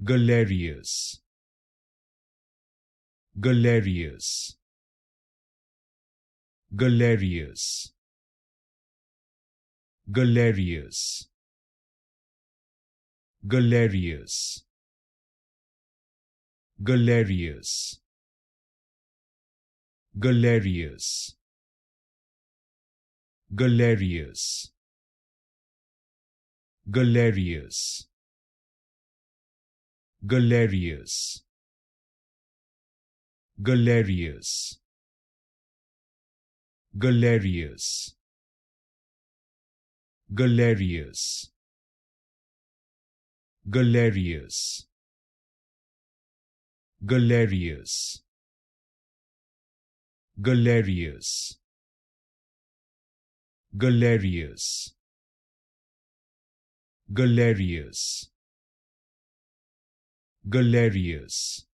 Galerius, Galerius, Galerius, Galerius, Galerius, Galerius, Galerius, Galerius, Galerius, Galerius, Galerius, Galerius, Galerius, Galerius, Galerius, Galerius, Galerius, Galerius, Galerius,